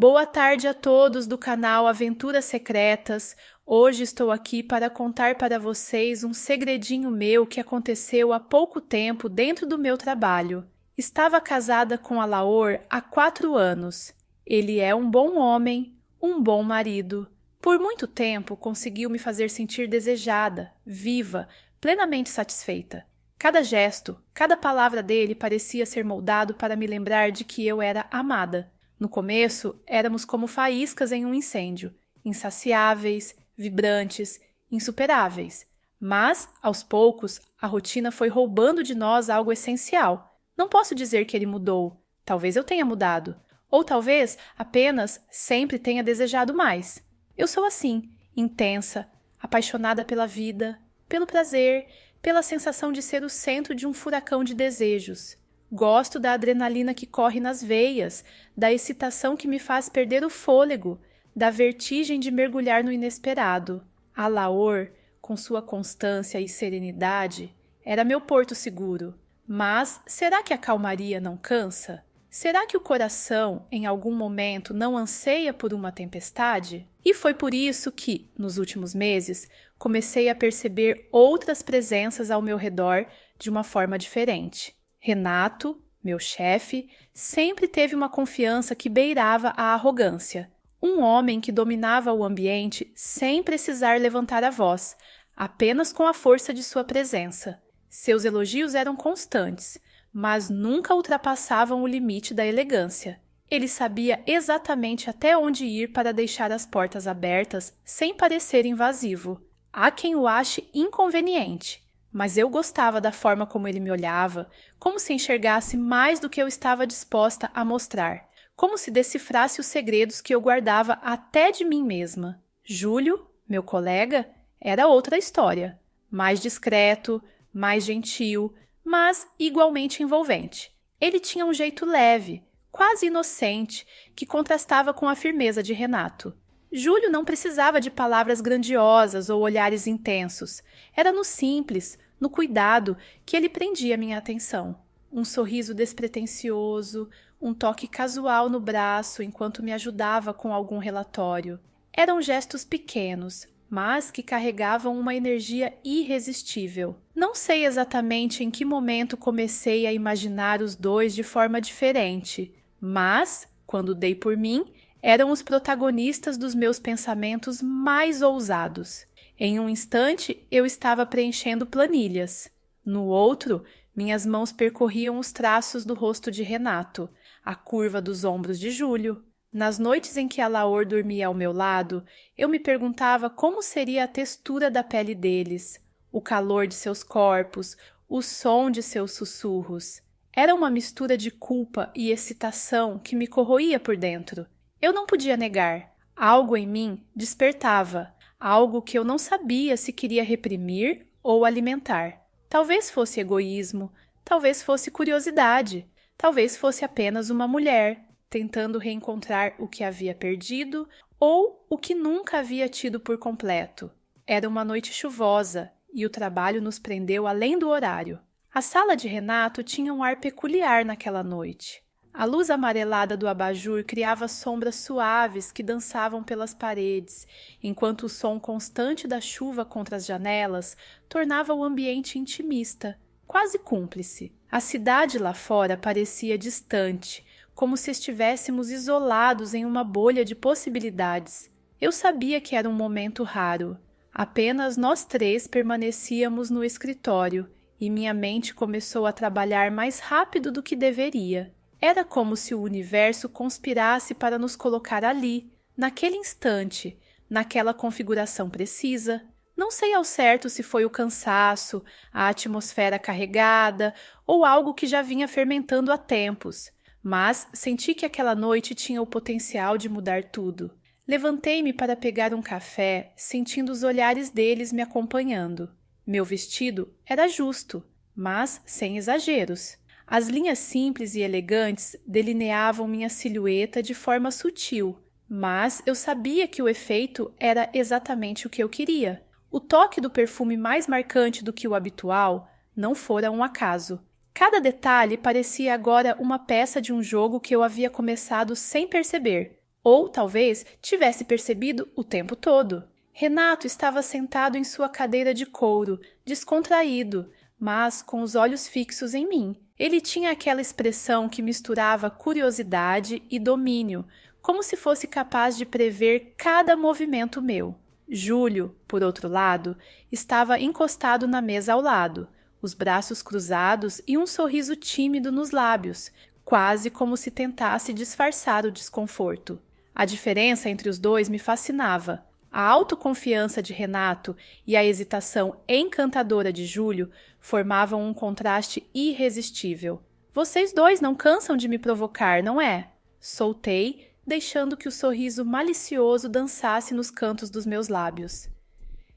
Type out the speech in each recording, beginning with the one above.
Boa tarde a todos do canal Aventuras Secretas. Hoje estou aqui para contar para vocês um segredinho meu que aconteceu há pouco tempo dentro do meu trabalho. Estava casada com Alaor há 4 anos. Ele é um bom homem, um bom marido. Por muito tempo conseguiu me fazer sentir desejada, viva, plenamente satisfeita. Cada gesto, cada palavra dele parecia ser moldado para me lembrar de que eu era amada. No começo, éramos como faíscas em um incêndio, insaciáveis, vibrantes, insuperáveis. Mas, aos poucos, a rotina foi roubando de nós algo essencial. Não posso dizer que ele mudou. Talvez eu tenha mudado. Ou talvez apenas sempre tenha desejado mais. Eu sou assim, intensa, apaixonada pela vida, pelo prazer, pela sensação de ser o centro de um furacão de desejos. Gosto da adrenalina que corre nas veias, da excitação que me faz perder o fôlego, da vertigem de mergulhar no inesperado. Alaor, com sua constância e serenidade, era meu porto seguro. Mas será que a calmaria não cansa? Será que o coração, em algum momento, não anseia por uma tempestade? E foi por isso que, nos últimos meses, comecei a perceber outras presenças ao meu redor de uma forma diferente. Renato, meu chefe, sempre teve uma confiança que beirava a arrogância. Um homem que dominava o ambiente sem precisar levantar a voz, apenas com a força de sua presença. Seus elogios eram constantes, mas nunca ultrapassavam o limite da elegância. Ele sabia exatamente até onde ir para deixar as portas abertas sem parecer invasivo. Há quem o ache inconveniente. Mas eu gostava da forma como ele me olhava, como se enxergasse mais do que eu estava disposta a mostrar, como se decifrasse os segredos que eu guardava até de mim mesma. Júlio, meu colega, era outra história. Mais discreto, mais gentil, mas igualmente envolvente. Ele tinha um jeito leve, quase inocente, que contrastava com a firmeza de Renato. Júlio não precisava de palavras grandiosas ou olhares intensos. Era no simples, no cuidado, que ele prendia minha atenção. Um sorriso despretensioso, um toque casual no braço enquanto me ajudava com algum relatório. Eram gestos pequenos, mas que carregavam uma energia irresistível. Não sei exatamente em que momento comecei a imaginar os dois de forma diferente, mas, quando dei por mim, eram os protagonistas dos meus pensamentos mais ousados. Em um instante, eu estava preenchendo planilhas. No outro, minhas mãos percorriam os traços do rosto de Renato, a curva dos ombros de Júlio. Nas noites em que Alaor dormia ao meu lado, eu me perguntava como seria a textura da pele deles, o calor de seus corpos, o som de seus sussurros. Era uma mistura de culpa e excitação que me corroía por dentro. Eu não podia negar. Algo em mim despertava, algo que eu não sabia se queria reprimir ou alimentar. Talvez fosse egoísmo, talvez fosse curiosidade, talvez fosse apenas uma mulher, tentando reencontrar o que havia perdido ou o que nunca havia tido por completo. Era uma noite chuvosa e o trabalho nos prendeu além do horário. A sala de Renato tinha um ar peculiar naquela noite. A luz amarelada do abajur criava sombras suaves que dançavam pelas paredes, enquanto o som constante da chuva contra as janelas tornava o ambiente intimista, quase cúmplice. A cidade lá fora parecia distante, como se estivéssemos isolados em uma bolha de possibilidades. Eu sabia que era um momento raro. Apenas nós 3 permanecíamos no escritório e minha mente começou a trabalhar mais rápido do que deveria. Era como se o universo conspirasse para nos colocar ali, naquele instante, naquela configuração precisa. Não sei ao certo se foi o cansaço, a atmosfera carregada ou algo que já vinha fermentando há tempos, mas senti que aquela noite tinha o potencial de mudar tudo. Levantei-me para pegar um café, sentindo os olhares deles me acompanhando. Meu vestido era justo, mas sem exageros. As linhas simples e elegantes delineavam minha silhueta de forma sutil, mas eu sabia que o efeito era exatamente o que eu queria. O toque do perfume mais marcante do que o habitual não fora um acaso. Cada detalhe parecia agora uma peça de um jogo que eu havia começado sem perceber. Ou talvez tivesse percebido o tempo todo. Renato estava sentado em sua cadeira de couro, descontraído, mas com os olhos fixos em mim. Ele tinha aquela expressão que misturava curiosidade e domínio, como se fosse capaz de prever cada movimento meu. Júlio, por outro lado, estava encostado na mesa ao lado, os braços cruzados e um sorriso tímido nos lábios, quase como se tentasse disfarçar o desconforto. A diferença entre os dois me fascinava. A autoconfiança de Renato e a hesitação encantadora de Júlio formavam um contraste irresistível. Vocês dois não cansam de me provocar, não é? Soltei, deixando que o sorriso malicioso dançasse nos cantos dos meus lábios.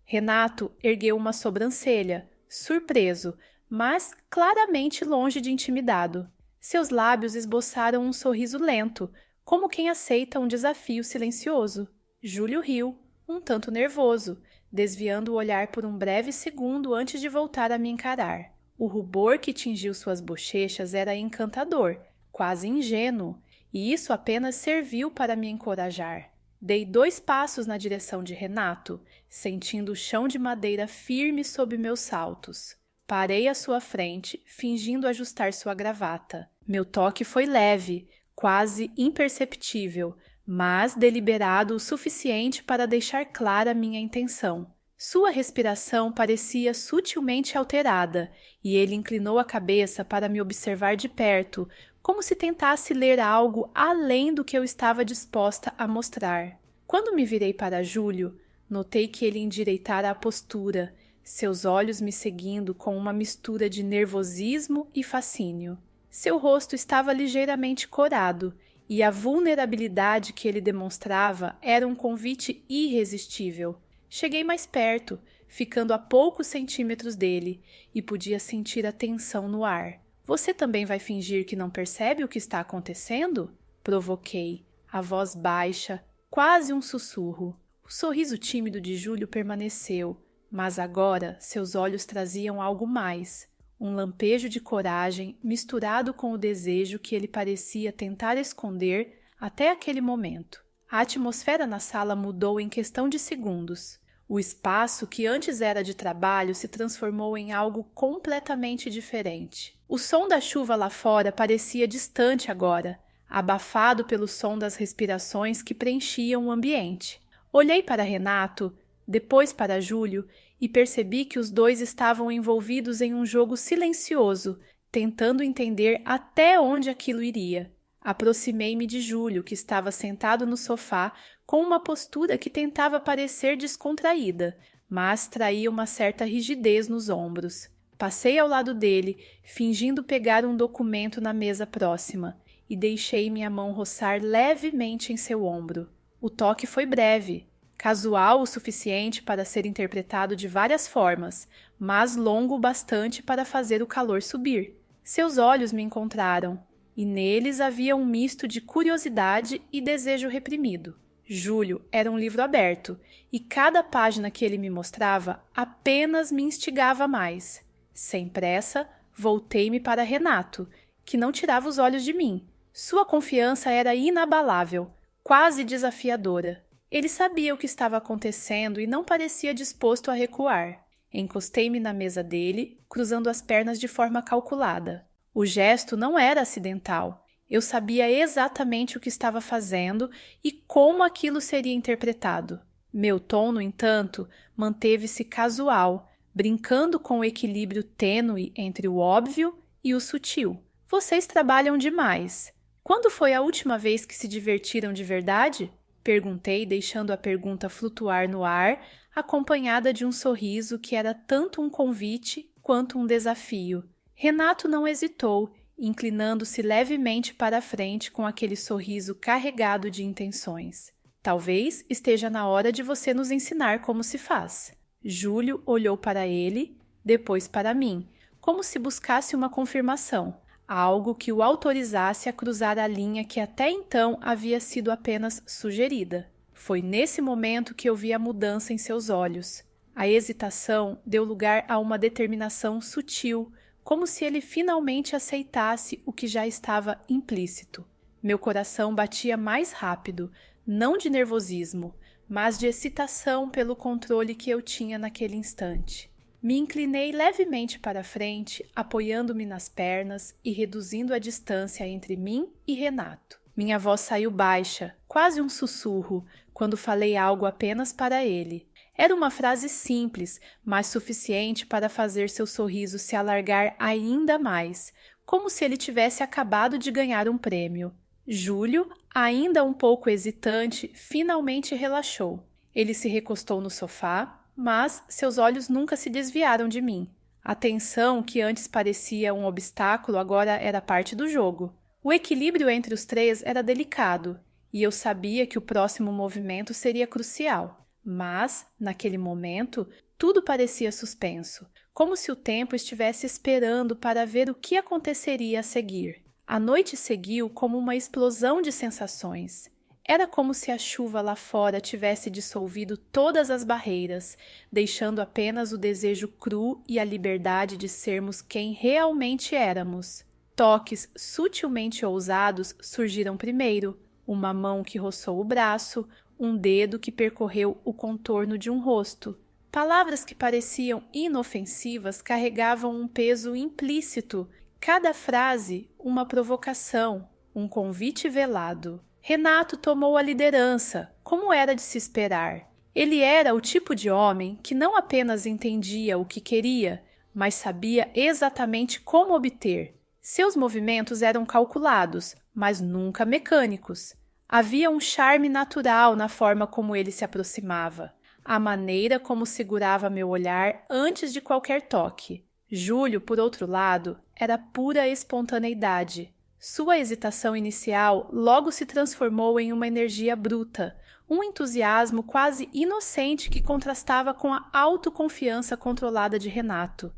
Renato ergueu uma sobrancelha, surpreso, mas claramente longe de intimidado. Seus lábios esboçaram um sorriso lento, como quem aceita um desafio silencioso. Júlio riu, um tanto nervoso, desviando o olhar por um breve segundo antes de voltar a me encarar. O rubor que tingiu suas bochechas era encantador, quase ingênuo, e isso apenas serviu para me encorajar. Dei 2 passos na direção de Renato, sentindo o chão de madeira firme sob meus saltos. Parei à sua frente, fingindo ajustar sua gravata. Meu toque foi leve, quase imperceptível, mas deliberado o suficiente para deixar clara minha intenção. Sua respiração parecia sutilmente alterada, e ele inclinou a cabeça para me observar de perto, como se tentasse ler algo além do que eu estava disposta a mostrar. Quando me virei para Júlio, notei que ele endireitara a postura, seus olhos me seguindo com uma mistura de nervosismo e fascínio. Seu rosto estava ligeiramente corado, e a vulnerabilidade que ele demonstrava era um convite irresistível. Cheguei mais perto, ficando a poucos centímetros dele, e podia sentir a tensão no ar. Você também vai fingir que não percebe o que está acontecendo? Provoquei, a voz baixa, quase um sussurro. O sorriso tímido de Júlio permaneceu, mas agora seus olhos traziam algo mais. Um lampejo de coragem misturado com o desejo que ele parecia tentar esconder até aquele momento. A atmosfera na sala mudou em questão de segundos. O espaço que antes era de trabalho se transformou em algo completamente diferente. O som da chuva lá fora parecia distante agora, abafado pelo som das respirações que preenchiam o ambiente. Olhei para Renato, depois para Júlio, e percebi que os dois estavam envolvidos em um jogo silencioso, tentando entender até onde aquilo iria. Aproximei-me de Júlio, que estava sentado no sofá, com uma postura que tentava parecer descontraída, mas traía uma certa rigidez nos ombros. Passei ao lado dele, fingindo pegar um documento na mesa próxima, e deixei minha mão roçar levemente em seu ombro. O toque foi breve, casual o suficiente para ser interpretado de várias formas, mas longo o bastante para fazer o calor subir. Seus olhos me encontraram, e neles havia um misto de curiosidade e desejo reprimido. Júlio era um livro aberto, e cada página que ele me mostrava apenas me instigava mais. Sem pressa, voltei-me para Renato, que não tirava os olhos de mim. Sua confiança era inabalável, quase desafiadora. Ele sabia o que estava acontecendo e não parecia disposto a recuar. Encostei-me na mesa dele, cruzando as pernas de forma calculada. O gesto não era acidental. Eu sabia exatamente o que estava fazendo e como aquilo seria interpretado. Meu tom, no entanto, manteve-se casual, brincando com o equilíbrio tênue entre o óbvio e o sutil. Vocês trabalham demais. Quando foi a última vez que se divertiram de verdade? Perguntei, deixando a pergunta flutuar no ar, acompanhada de um sorriso que era tanto um convite quanto um desafio. Renato não hesitou, inclinando-se levemente para a frente com aquele sorriso carregado de intenções. Talvez esteja na hora de você nos ensinar como se faz. Júlio olhou para ele, depois para mim, como se buscasse uma confirmação, algo que o autorizasse a cruzar a linha que até então havia sido apenas sugerida. Foi nesse momento que eu vi a mudança em seus olhos. A hesitação deu lugar a uma determinação sutil, como se ele finalmente aceitasse o que já estava implícito. Meu coração batia mais rápido, não de nervosismo, mas de excitação pelo controle que eu tinha naquele instante. Me inclinei levemente para frente, apoiando-me nas pernas e reduzindo a distância entre mim e Renato. Minha voz saiu baixa, quase um sussurro, quando falei algo apenas para ele. Era uma frase simples, mas suficiente para fazer seu sorriso se alargar ainda mais, como se ele tivesse acabado de ganhar um prêmio. Júlio, ainda um pouco hesitante, finalmente relaxou. Ele se recostou no sofá, mas seus olhos nunca se desviaram de mim. A tensão, que antes parecia um obstáculo, agora era parte do jogo. O equilíbrio entre os três era delicado, e eu sabia que o próximo movimento seria crucial. Mas, naquele momento, tudo parecia suspenso, como se o tempo estivesse esperando para ver o que aconteceria a seguir. A noite seguiu como uma explosão de sensações. Era como se a chuva lá fora tivesse dissolvido todas as barreiras, deixando apenas o desejo cru e a liberdade de sermos quem realmente éramos. Toques sutilmente ousados surgiram primeiro, uma mão que roçou o braço, um dedo que percorreu o contorno de um rosto. Palavras que pareciam inofensivas carregavam um peso implícito, cada frase uma provocação, um convite velado. Renato tomou a liderança, como era de se esperar. Ele era o tipo de homem que não apenas entendia o que queria, mas sabia exatamente como obter. Seus movimentos eram calculados, mas nunca mecânicos. Havia um charme natural na forma como ele se aproximava, a maneira como segurava meu olhar antes de qualquer toque. Júlio, por outro lado, era pura espontaneidade. Sua hesitação inicial logo se transformou em uma energia bruta, um entusiasmo quase inocente que contrastava com a autoconfiança controlada de Renato.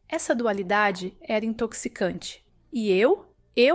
Essa dualidade era intoxicante. E eu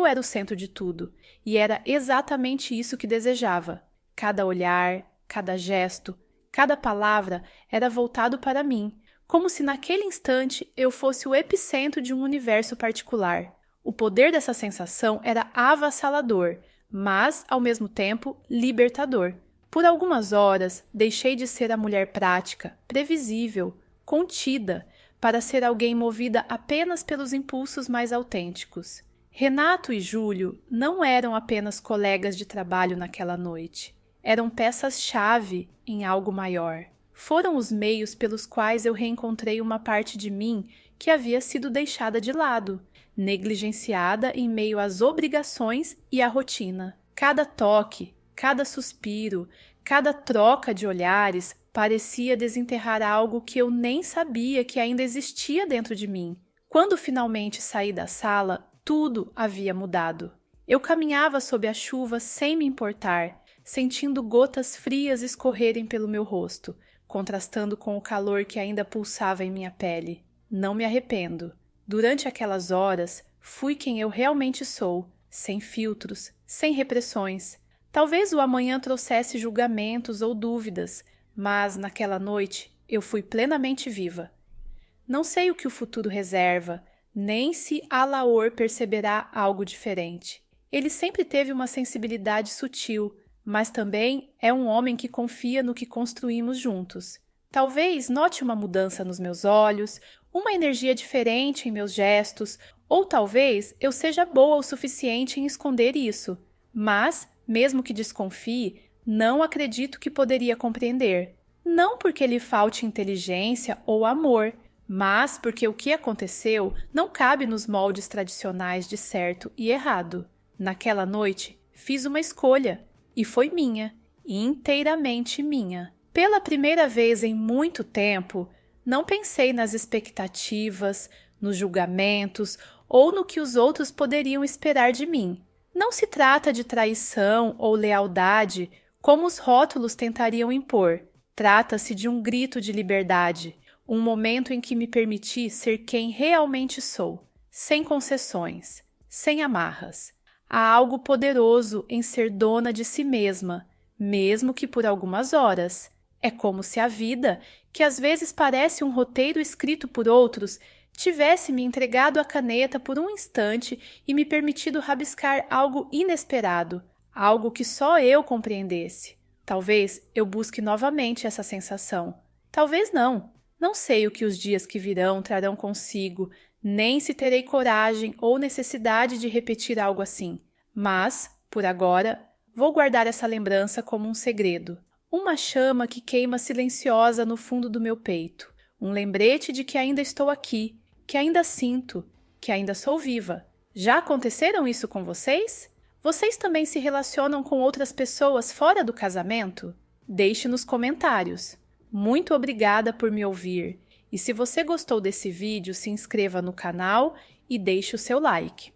era o centro de tudo, e era exatamente isso que desejava. Cada olhar, cada gesto, cada palavra era voltado para mim, como se naquele instante eu fosse o epicentro de um universo particular. O poder dessa sensação era avassalador, mas, ao mesmo tempo, libertador. Por algumas horas, deixei de ser a mulher prática, previsível, contida, para ser alguém movida apenas pelos impulsos mais autênticos. Renato e Júlio não eram apenas colegas de trabalho naquela noite. Eram peças-chave em algo maior. Foram os meios pelos quais eu reencontrei uma parte de mim que havia sido deixada de lado, negligenciada em meio às obrigações e à rotina. Cada toque, cada suspiro, cada troca de olhares parecia desenterrar algo que eu nem sabia que ainda existia dentro de mim. Quando finalmente saí da sala, tudo havia mudado. Eu caminhava sob a chuva sem me importar, sentindo gotas frias escorrerem pelo meu rosto, contrastando com o calor que ainda pulsava em minha pele. Não me arrependo. Durante aquelas horas, fui quem eu realmente sou, sem filtros, sem repressões. Talvez o amanhã trouxesse julgamentos ou dúvidas, mas naquela noite eu fui plenamente viva. Não sei o que o futuro reserva, nem se Alaor perceberá algo diferente. Ele sempre teve uma sensibilidade sutil, mas também é um homem que confia no que construímos juntos. Talvez note uma mudança nos meus olhos, uma energia diferente em meus gestos, ou talvez eu seja boa o suficiente em esconder isso. Mas, mesmo que desconfie, não acredito que poderia compreender. Não porque lhe falte inteligência ou amor, mas porque o que aconteceu não cabe nos moldes tradicionais de certo e errado. Naquela noite, fiz uma escolha, e foi minha, inteiramente minha. Pela primeira vez em muito tempo, não pensei nas expectativas, nos julgamentos ou no que os outros poderiam esperar de mim. Não se trata de traição ou lealdade, como os rótulos tentariam impor. Trata-se de um grito de liberdade, um momento em que me permiti ser quem realmente sou, sem concessões, sem amarras. Há algo poderoso em ser dona de si mesma, mesmo que por algumas horas. É como se a vida, que às vezes parece um roteiro escrito por outros, tivesse me entregado a caneta por um instante e me permitido rabiscar algo inesperado, algo que só eu compreendesse. Talvez eu busque novamente essa sensação. Talvez não. Não sei o que os dias que virão trarão consigo, nem se terei coragem ou necessidade de repetir algo assim. Mas, por agora, vou guardar essa lembrança como um segredo. Uma chama que queima silenciosa no fundo do meu peito. Um lembrete de que ainda estou aqui, que ainda sinto, que ainda sou viva. Já aconteceram isso com vocês? Vocês também se relacionam com outras pessoas fora do casamento? Deixe nos comentários. Muito obrigada por me ouvir. E se você gostou desse vídeo, se inscreva no canal e deixe o seu like.